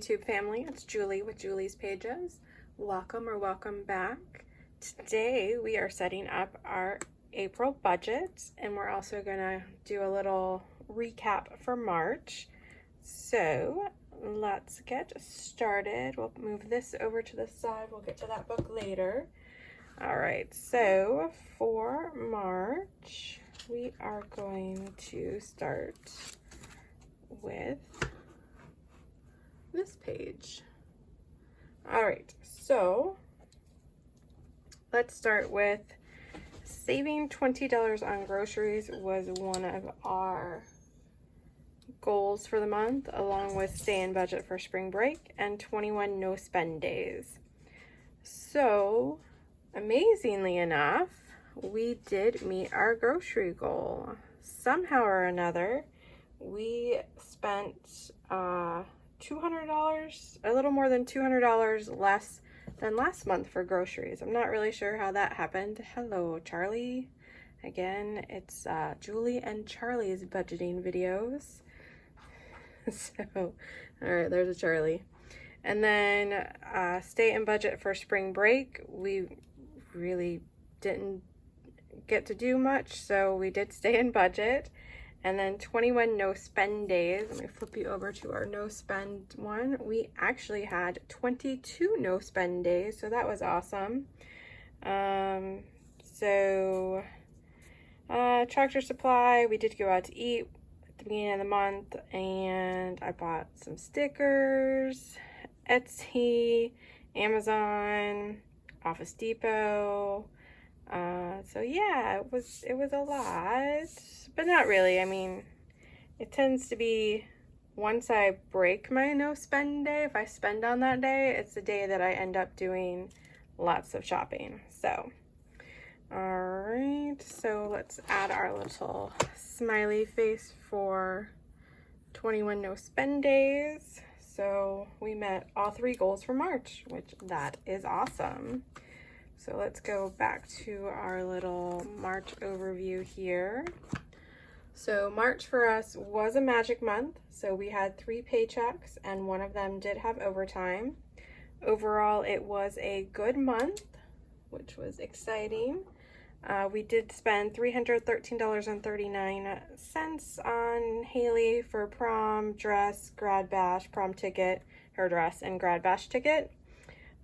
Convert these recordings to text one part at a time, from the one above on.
YouTube family. It's Julie with Julie's Pages. Welcome or welcome back. Today we are setting up our April budget, and we're also gonna do a little recap for March. So let's get started. We'll move this over to the side. We'll get to that book later. All right, so for March, we are going to start with this page. All right, so let's start with saving $20 on groceries was one of our goals for the month, along with stay in budget for spring break and 21 no spend days. So amazingly enough, we did meet our grocery goal. Somehow or another, we spent $200, a little more than $200 less than last month for groceries. I'm not really sure how that happened. Hello, Charlie. Again, it's Julie and Charlie's budgeting videos. So, all right, there's a Charlie. And then stay in budget for spring break. We really didn't get to do much, so we did stay in budget. And then 21 no spend days. Let me flip you over to our no spend one. We actually had 22 no spend days, so that was awesome. Tractor Supply, we did go out to eat at the beginning of the month, and I bought some stickers, Etsy, Amazon, Office Depot. So yeah, it was a lot, but not really. I mean, it tends to be once I break my no spend day, if I spend on that day, it's the day that I end up doing lots of shopping. So, all right, so let's add our little smiley face for 21 no spend days. So we met all three goals for March, which that is awesome. So let's go back to our little March overview here. So March for us was a magic month. So we had 3 paychecks and one of them did have overtime. Overall, it was a good month, which was exciting. We did spend $313.39 on Haley for prom, dress, grad bash, prom ticket, her dress, and grad bash ticket.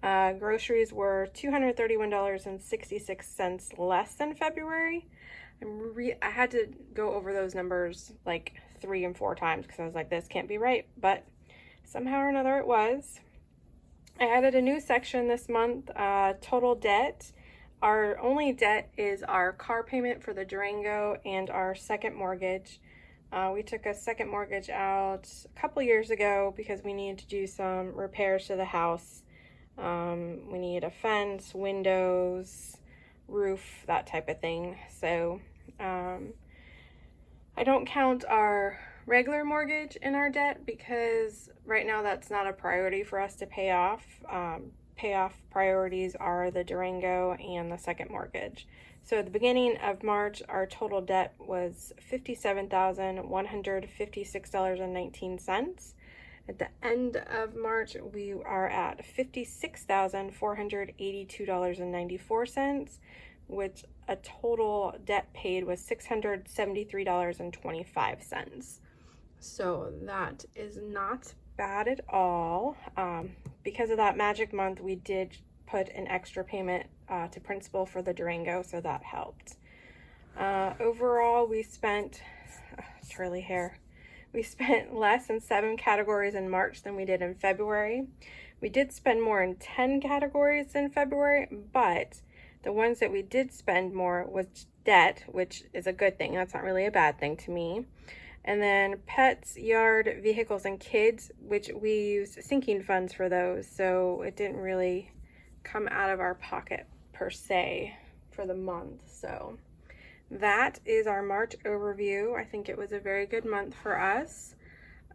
Groceries were $231.66 less than February. I had to go over those numbers like 3 and 4 times because I was like, this can't be right, but somehow or another it was. I added a new section this month, total debt. Our only debt is our car payment for the Durango and our second mortgage. We took a second mortgage out a couple years ago because we needed to do some repairs to the house. We need a fence, windows, roof, that type of thing. So I don't count our regular mortgage in our debt because right now that's not a priority for us to pay off. Payoff priorities are the Durango and the second mortgage. So at the beginning of March, our total debt was $57,156.19. At the end of March, we are at $56,482.94, which a total debt paid was $673.25. So that is not bad at all. Because of that magic month, we did put an extra payment to principal for the Durango, so that helped. Overall, we spent, Charlie hair. We spent less in 7 categories in March than we did in February. We did spend more in 10 categories in February, but the ones that we did spend more was debt, which is a good thing. That's not really a bad thing to me. And then pets, yard, vehicles, and kids, which we used sinking funds for those, so it didn't really come out of our pocket per se for the month. So that is our March overview. I think it was a very good month for us.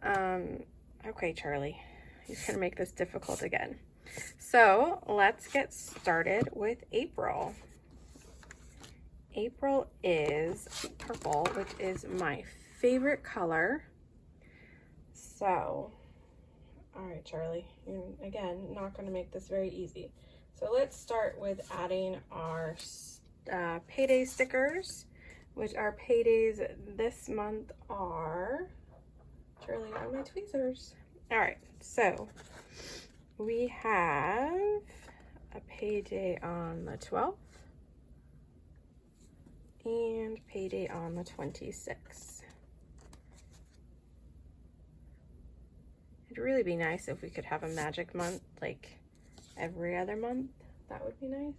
Okay, Charlie, you're gonna make this difficult again. So let's get started with April. April is purple, which is my favorite color. So All right, Charlie, you're, again, not going to make this very easy. So let's start with adding our payday stickers, which our paydays this month are, Charlie got my tweezers. All right, so we have a payday on the 12th and payday on the 26th. It'd really be nice if we could have a magic month like every other month. That would be nice.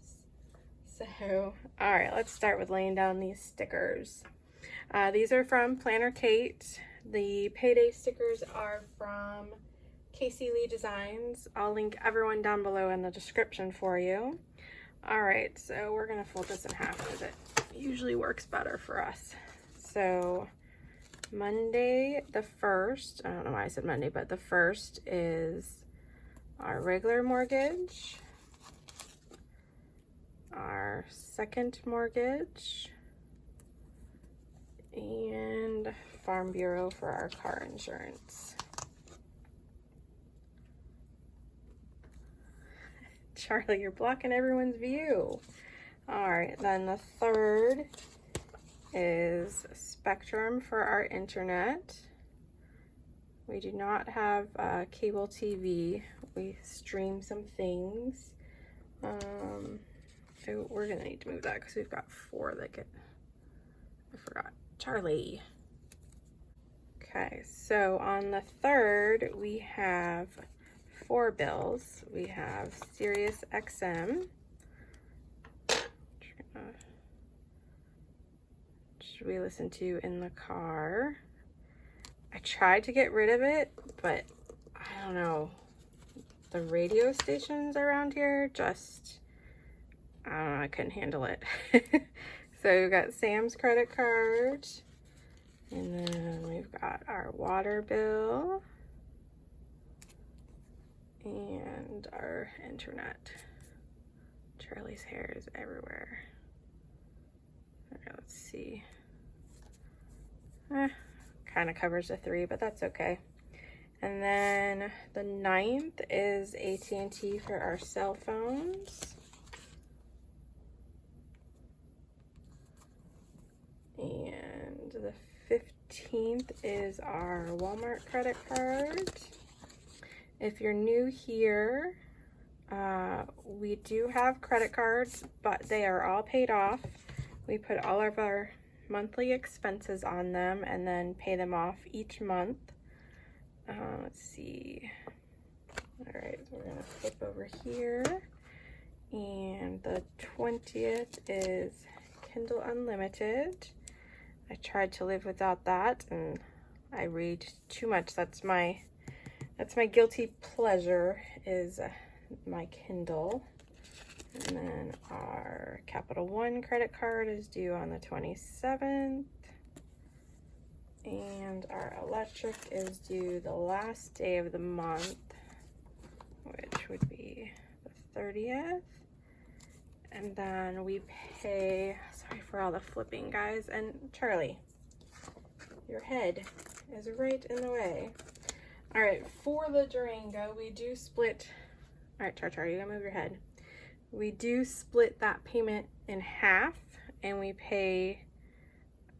So, all right, let's start with laying down these stickers. These are from PlannerKate. The payday stickers are from Kaycee Leigh Designs. I'll link everyone down below in the description for you. All right, so we're gonna fold this in half because it usually works better for us. So Monday the 1st, I don't know why I said Monday, but the 1st is our regular mortgage, our second mortgage, and Farm Bureau for our car insurance. Charlie, you're blocking everyone's view. All right, then the 3rd is Spectrum for our internet. We do not have cable TV. We stream some things. So we're gonna need to move that because we've got 4 that get, I forgot, Charlie. Okay, so on the 3rd, we have 4 bills. We have Sirius XM. Should we listen to in the car? I tried to get rid of it, but I don't know. The radio stations around here just, I don't know, I couldn't handle it. So we've got Sam's credit card, and then we've got our water bill and our internet. Charlie's hair is everywhere. Okay, let's see. Kind of covers the 3, but that's okay. And then the 9th is AT&T for our cell phones. And the 15th is our Walmart credit card. If you're new here, we do have credit cards, but they are all paid off. We put all of our monthly expenses on them and then pay them off each month. Let's see. All right, so we're gonna flip over here. And the 20th is Kindle Unlimited. I tried to live without that and I read too much. That's my guilty pleasure, is my Kindle. And then our Capital One credit card is due on the 27th. And our electric is due the last day of the month, which would be the 30th. And then we pay, sorry for all the flipping, guys. And Charlie, your head is right in the way. All right, for the Durango, we do split. All right, Char, you gotta move your head. We do split that payment in half, and we pay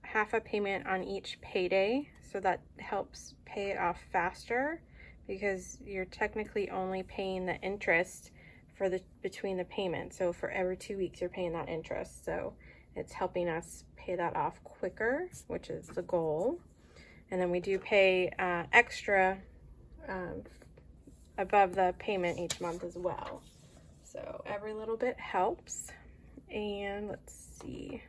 half a payment on each payday, so that helps pay it off faster because you're technically only paying the interest for the between the payments. So for every 2 weeks you're paying that interest, so it's helping us pay that off quicker, which is the goal. And then we do pay extra above the payment each month as well. So every little bit helps. And let's see,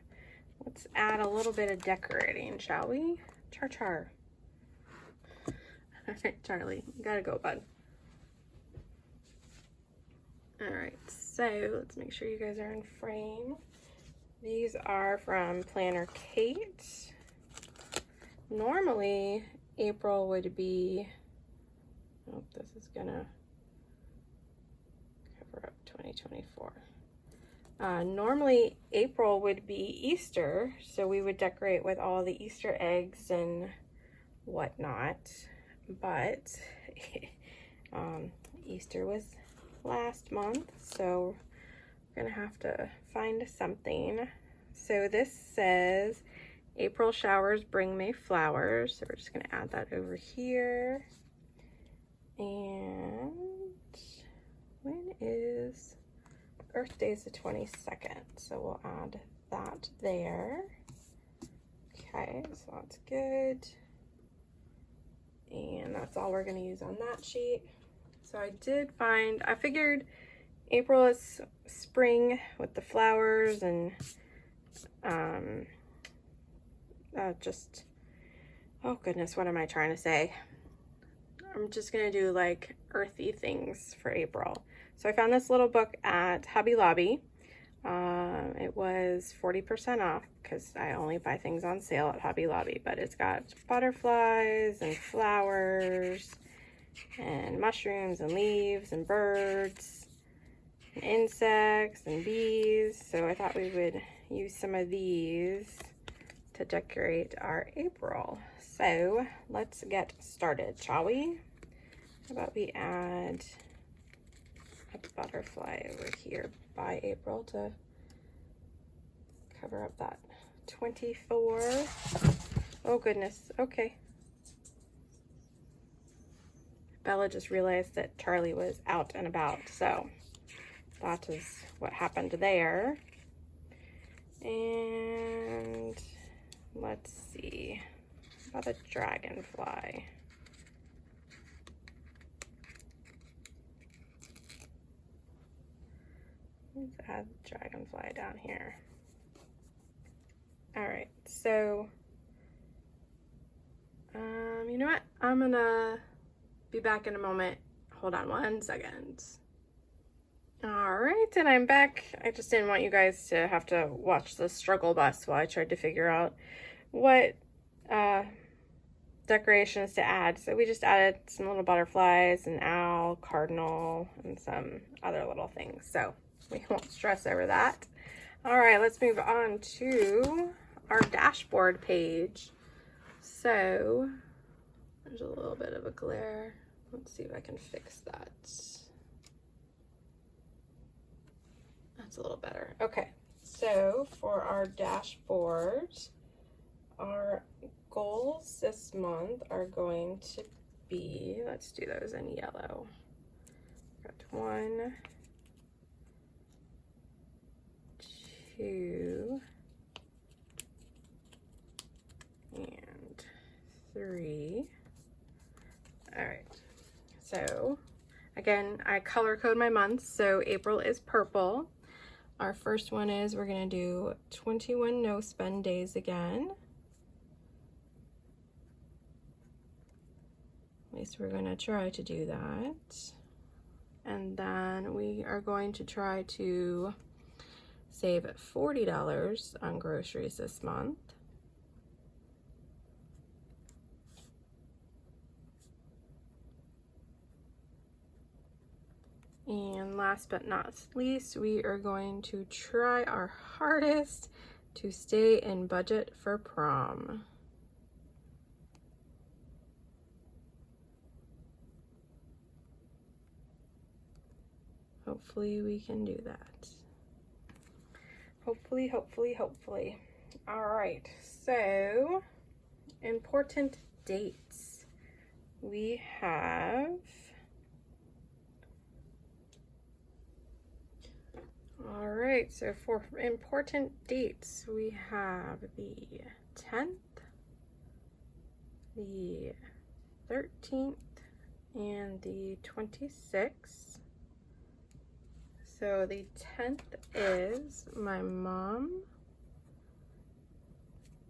let's add a little bit of decorating, shall we? Char. All right, Charlie, you gotta go, bud. All right, so let's make sure you guys are in frame. These are from PlannerKate. Normally, April would be, oh, this is gonna cover up 2024. Normally April would be Easter, so we would decorate with all the Easter eggs and whatnot, but Easter was last month, so we're gonna have to find something. So this says April showers bring May flowers, so we're just gonna add that over here. And when is Earth Day? Is the 22nd, so we'll add that there. Okay, so that's good. And that's all we're gonna use on that sheet. So I figured April is spring with the flowers and oh goodness, what am I trying to say? I'm just gonna do like earthy things for April. So I found this little book at Hobby Lobby. It was 40% off because I only buy things on sale at Hobby Lobby, but it's got butterflies and flowers and mushrooms and leaves and birds and insects and bees. So I thought we would use some of these to decorate our April. So let's get started, shall we? How about we add a butterfly over here by April to cover up that 24. Oh goodness, okay. Bella just realized that Charlie was out and about, so that is what happened there. And let's see, how about a dragonfly? Let's add dragonfly down here. All right, so you know what? I'm gonna be back in a moment. Hold on 1 second. All right, and I'm back. I just didn't want you guys to have to watch the struggle bus while I tried to figure out what decorations to add. So we just added some little butterflies, an owl, cardinal, and some other little things. So we won't stress over that. All right, let's move on to our dashboard page. So there's a little bit of a glare. Let's see if I can fix that. That's a little better. Okay, so for our dashboard, our goals this month are going to be, let's do those in yellow. Got 1, 2, and 3. All right, so again, I color code my months. So April is purple. Our first one is we're gonna do 21 no spend days again. At least we're gonna try to do that. And then we are going to try to save $40 on groceries this month. And last but not least, we are going to try our hardest to stay in budget for prom. Hopefully we can do that. Hopefully, hopefully, hopefully. All right, so important dates. We have, all right, so for important dates, we have the 10th, the 13th, and the 26th. So the 10th is my mom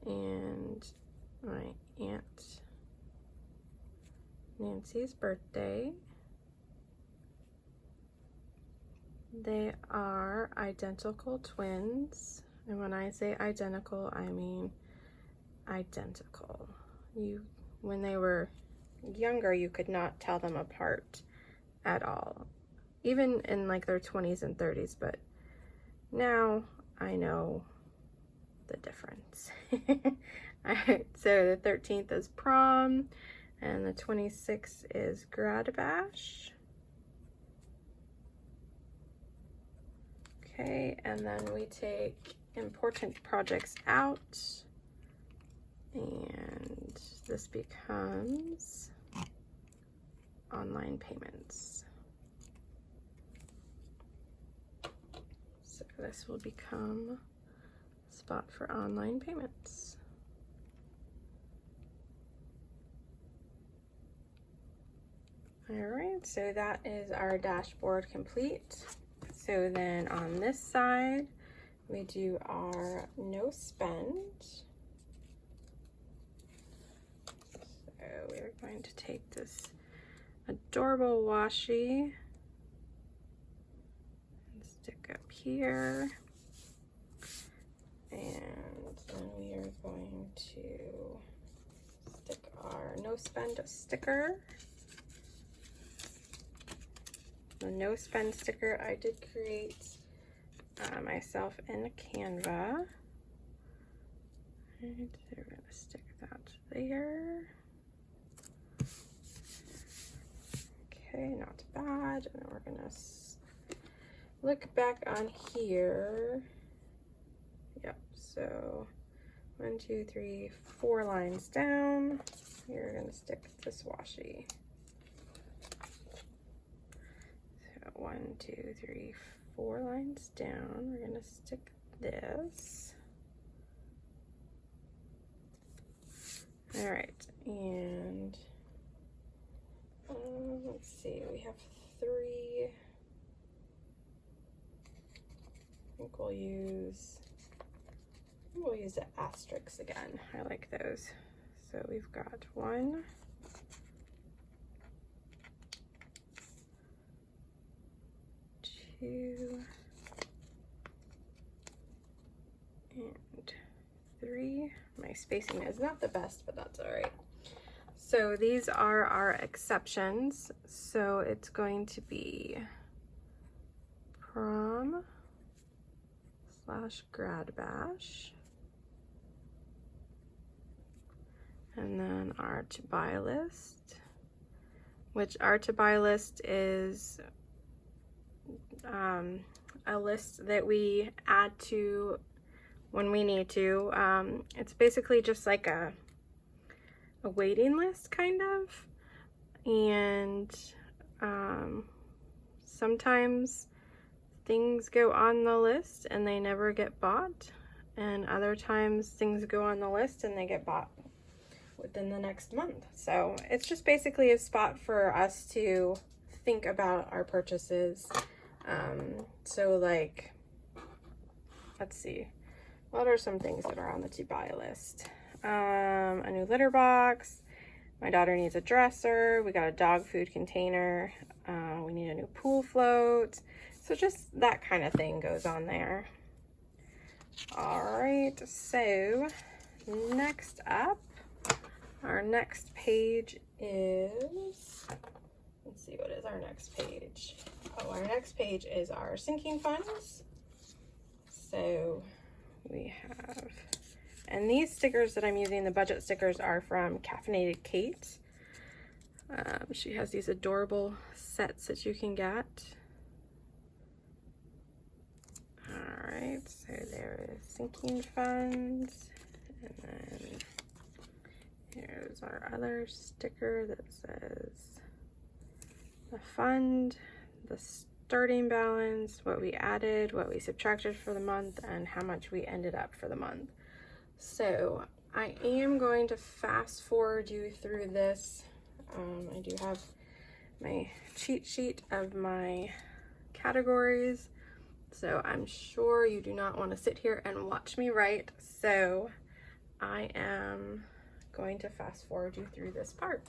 and my aunt Nancy's birthday. They are identical twins, and when I say identical, I mean identical. When they were younger, you could not tell them apart at all, even in like their 20s and 30s, but now I know the difference. Alright, so the 13th is prom, and the 26th is grad bash. Okay, and then we take important projects out, and this becomes online payments. So this will become a spot for online payments. All right, so that is our dashboard complete. So then on this side, we do our no spend. So we're going to take this adorable washi and stick up here. And then we are going to stick our no spend sticker. The no spend sticker I did create myself in Canva. And we're going to stick that there. Okay, not bad. And then we're going to look back on here. Yep, so 1, 2, 3, 4 lines down. You're going to stick this washi. 1, 2, 3, 4 lines down. We're gonna stick this. All right, and let's see, we have 3. I think we'll use the asterisks again. I like those. So we've got 1, 2, and 3. My spacing is not the best, but that's all right. So these are our exceptions. So it's going to be prom/grad bash, and then our to buy list, which our to buy list is a list that we add to when we need to. It's basically just like a waiting list kind of, and sometimes things go on the list and they never get bought, and other times things go on the list and they get bought within the next month. So it's just basically a spot for us to think about our purchases. So like, let's see, what are some things that are on the to buy list? A new litter box. My daughter needs a dresser. We got a dog food container. We need a new pool float. So just that kind of thing goes on there. All right, so next up, our next page is, let's see, what is our next page? Oh, our next page is our sinking funds. So we have, and these stickers that I'm using, the budget stickers, are from Caffeinated Cait. She has these adorable sets that you can get. All right, so there is sinking funds, and then here's our other sticker that says the fund, the starting balance, what we added, what we subtracted for the month, and how much we ended up for the month. So I am going to fast forward you through this. I do have my cheat sheet of my categories, so I'm sure you do not want to sit here and watch me write. So I am going to fast forward you through this part.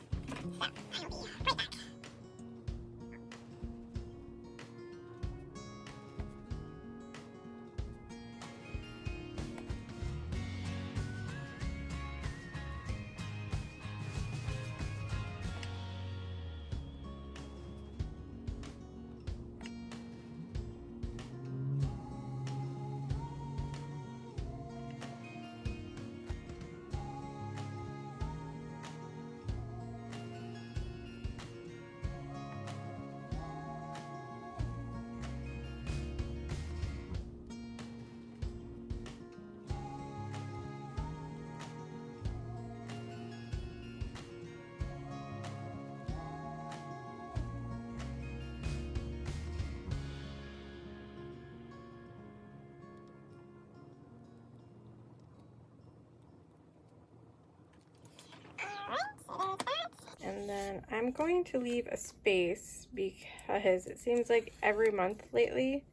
And I'm going to leave a space because it seems like every month lately,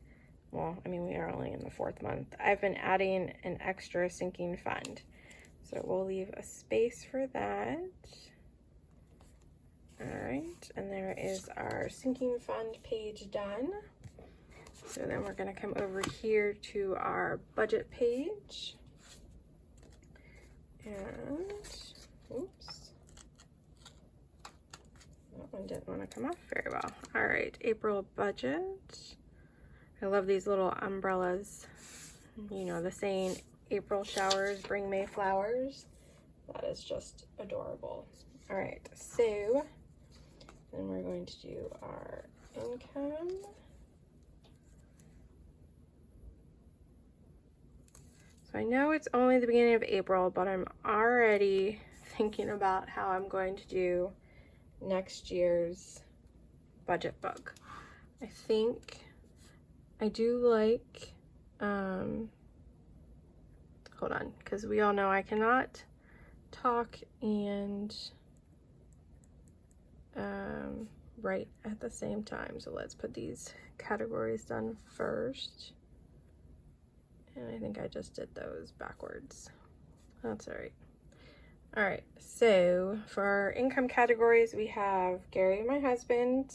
well, I mean, we are only in the 4th month, I've been adding an extra sinking fund. So we'll leave a space for that. All right, and there is our sinking fund page done. So then we're going to come over here to our budget page. And, oops, that one didn't want to come off very well. All right, April budget. I love these little umbrellas. You know, the saying, April showers bring May flowers. That is just adorable. All right, so then we're going to do our income. So I know it's only the beginning of April, but I'm already thinking about how I'm going to do next year's budget book. I think I do like, hold on, because we all know I cannot talk and write at the same time. So let's put these categories done first. And I think I just did those backwards. That's all right. All right, so for our income categories, we have Gary, my husband,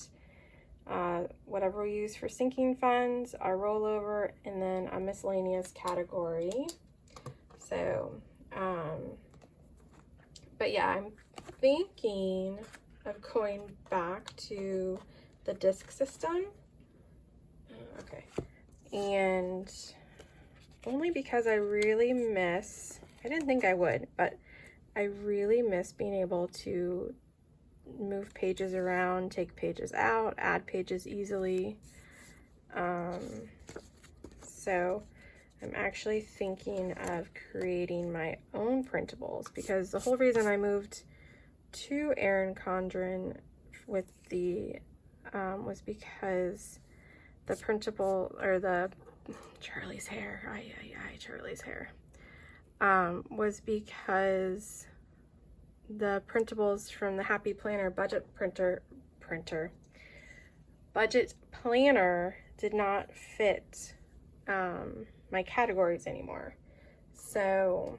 whatever we use for sinking funds, our rollover, and then a miscellaneous category. So, but yeah, I'm thinking of going back to the disc system. Okay, and only because I really miss, I didn't think I would, but I really miss being able to move pages around, take pages out, add pages easily. So I'm actually thinking of creating my own printables, because the whole reason I moved to Erin Condren with the was because the printable, or the Charlie's hair, Charlie's hair, was because the printables from the Happy Planner budget planner did not fit my categories anymore. So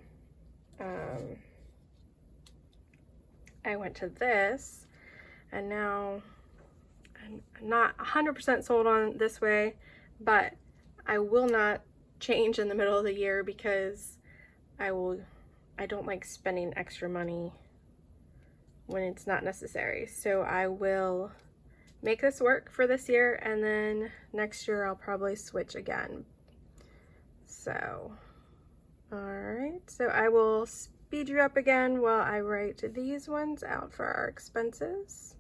I went to this, and now I'm not 100% sold on this way, but I will not change in the middle of the year, because I don't like spending extra money when it's not necessary. So I will make this work for this year, and then next year I'll probably switch again. So, all right, so I will speed you up again while I write these ones out for our expenses.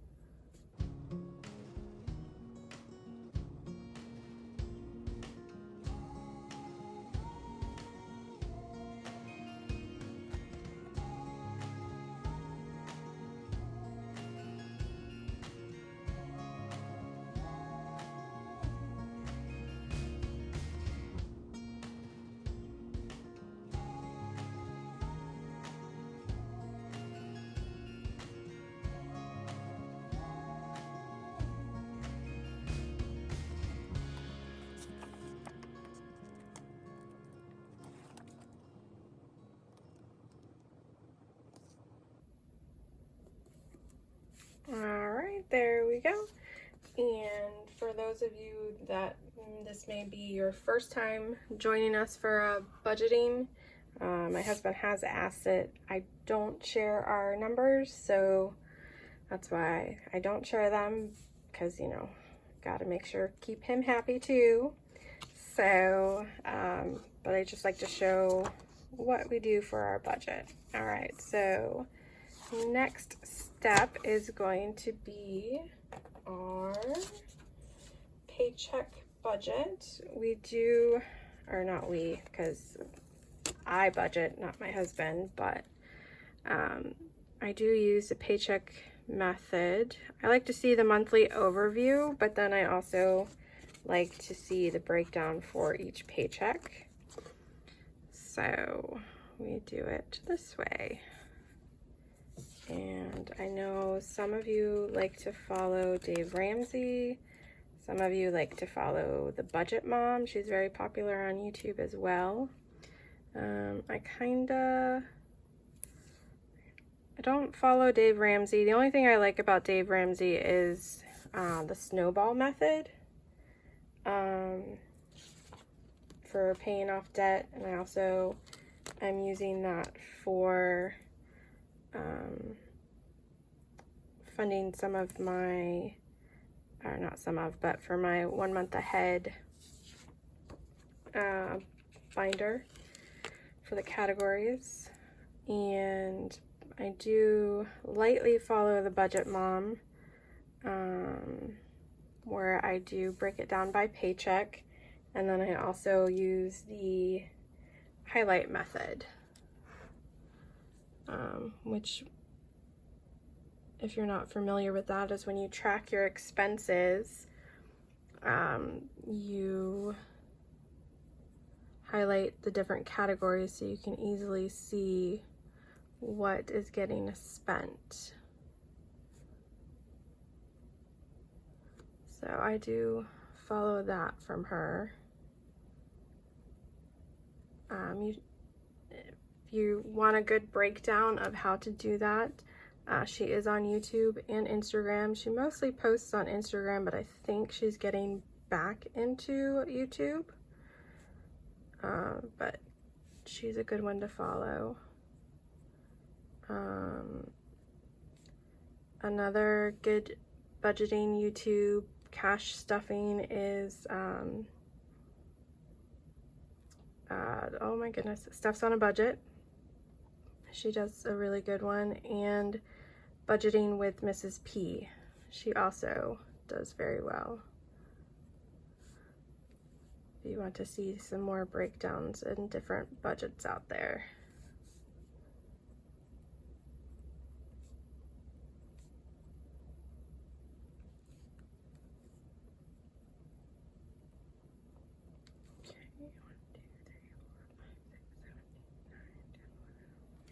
All right, there we go. And for those of you that this may be your first time joining us for budgeting, my husband has asked it. I don't share our numbers, so that's why I don't share them, because, you know, gotta make sure, keep him happy too. So, but I just like to show what we do for our budget. All right, so next step is going to be our paycheck budget. We do, or not we, because I budget, not my husband, but I do use the paycheck method. I like to see the monthly overview, but then I also like to see the breakdown for each paycheck. So we do it this way. And I know some of you like to follow Dave Ramsey. Some of you like to follow the Budget Mom. She's very popular on YouTube as well. I don't follow Dave Ramsey. The only thing I like about Dave Ramsey is the snowball method for paying off debt, and I also am using that for funding some of my, or not some of, but for my 1 month ahead binder for the categories. And I do lightly follow the Budget Mom, where I do break it down by paycheck, and then I also use the highlight method, which, if you're not familiar with that, is when you track your expenses, you highlight the different categories so you can easily see what is getting spent. So I do follow that from her. If you want a good breakdown of how to do that, she is on YouTube and Instagram. She mostly posts on Instagram, but I think she's getting back into YouTube. But she's a good one to follow. Another good budgeting YouTube cash stuffing is, oh my goodness, Stuff's on a Budget. She does a really good one. And Budgeting with Mrs. P. She also does very well. If you want to see some more breakdowns and different budgets out there.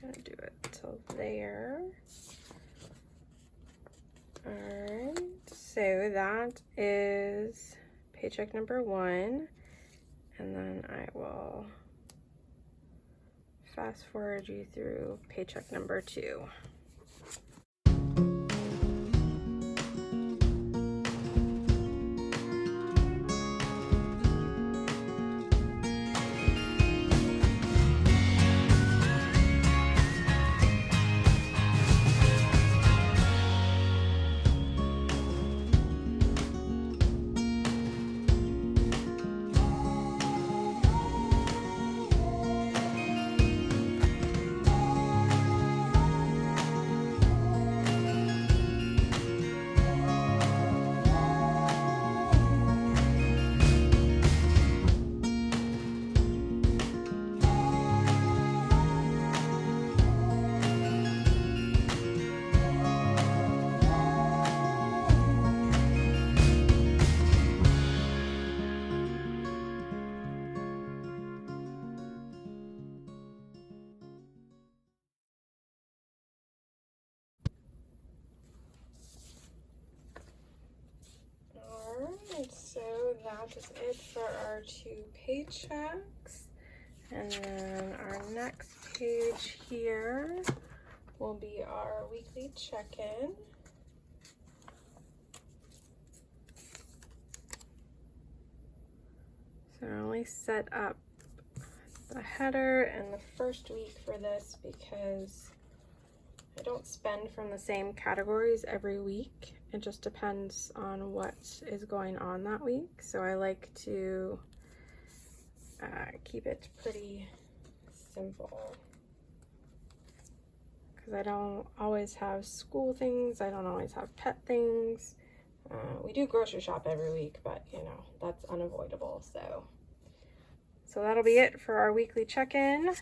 Gonna do it till there. Alright, so that is paycheck number 1, and then I will fast forward you through paycheck number 2. Alright, so that is it for our 2 paychecks. And then our next page here will be our weekly check-in. So I only set up the header and the first week for this because I don't spend from the same categories every week. It just depends on what is going on that week. So I like to keep it pretty simple because I don't always have school things. I don't always have pet things. We do grocery shop every week, but you know, that's unavoidable. So that'll be it for our weekly check-in.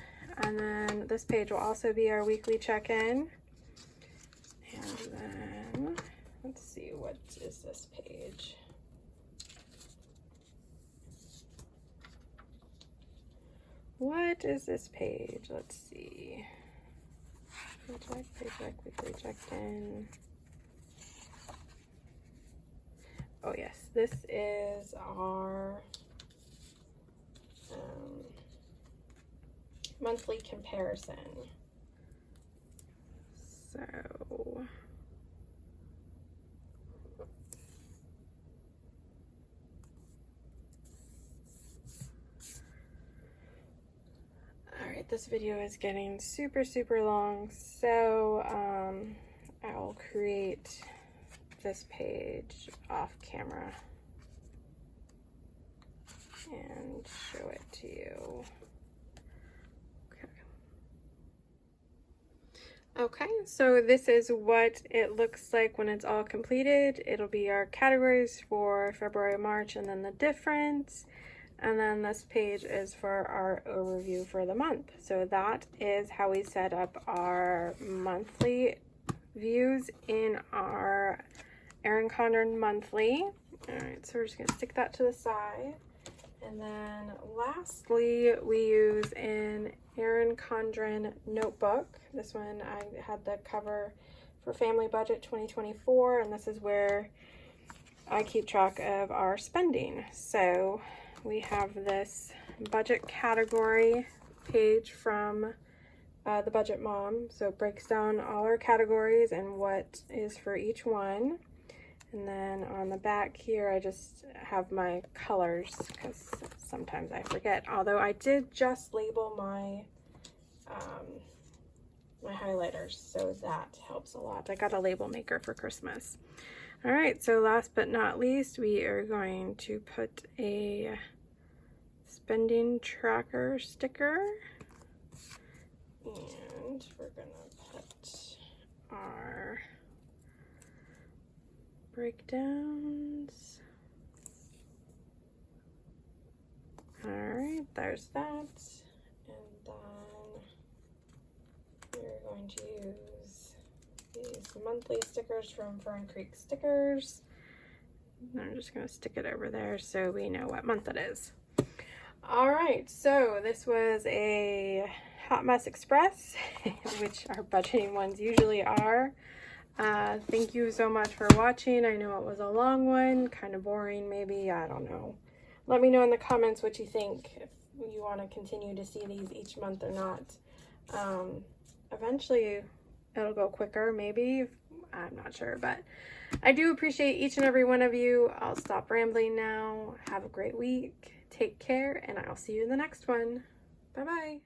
And then this page will also be our weekly check-in. And then, let's see, what is this page? What is this page? Let's see. weekly check-in. Oh yes, this is our monthly comparison. So alright, this video is getting super long, so I'll create this page off camera and show it to you. Okay, so this is what it looks like when it's all completed. It'll be our categories for February, March, and then the difference. And then this page is for our overview for the month. So that is how we set up our monthly views in our Erin Condren monthly. All right, so we're just gonna stick that to the side. And then lastly, we use an Erin Condren notebook. This one, I had the cover for Family Budget 2024, and this is where I keep track of our spending. So we have this budget category page from the Budget Mom. So it breaks down all our categories and what is for each one. And then on the back here, I just have my colors because sometimes I forget. Although I did just label my my highlighters, so that helps a lot. I got a label maker for Christmas. All right, so last but not least, we are going to put a spending tracker sticker, and we're gonna put our breakdowns. All right, there's that. And then we're going to use these monthly stickers from FernCreek Stickers. And I'm just gonna stick it over there so we know what month it is. All right, so this was a Hot Mess Express, which our budgeting ones usually are. Thank you so much for watching. I know it was a long one, kind of boring maybe, I don't know. Let me know in the comments what you think, if you want to continue to see these each month or not. Eventually it'll go quicker maybe, I'm not sure, but I do appreciate each and every one of you. I'll stop rambling now. Have a great week. Take care, and I'll see you in the next one. Bye-bye.